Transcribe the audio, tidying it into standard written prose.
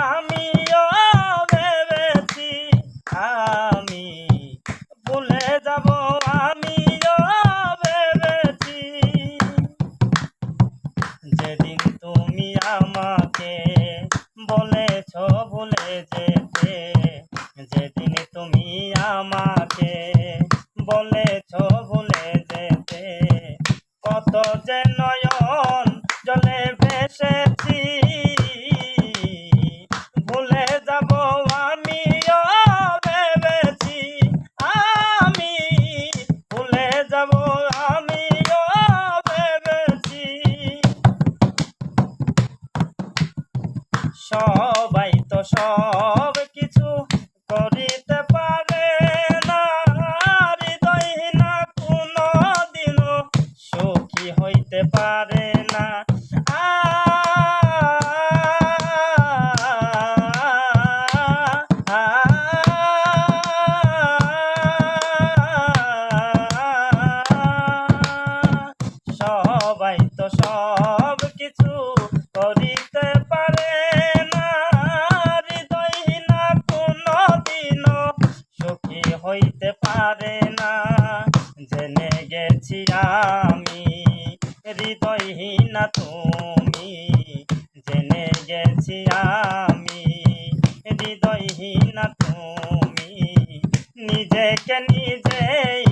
আমিও ভেবেছি আমি ভুলে যাব, আমিও ভেবেছি যেদিন তুমি আমাকে বলেছ ভুলে যেতে, যেদিন তুমি আমাকে বলেছ ভুলে যেতে, কত যে নয়ন জলে ভেসেছি, ভুলে যাব আমিও ভেবেছি আমি ভুলে যাব, আমিও ভেবেছি সবাই তো সব কিছু করিতে পারে না, হৃদয়হীনা কোনো দিনও সুখী হইতে পারে না। সবাই তো সব কিছু করিতে পারে না, হৃদয়হীনা কোনো দিনও সুখী হইতে পারে না। জেনে গেছি আমি হৃদয়হীনা তুমি, জেনে গেছি আমি হৃদয়হীনা তুমি, নিজেকে নিজেই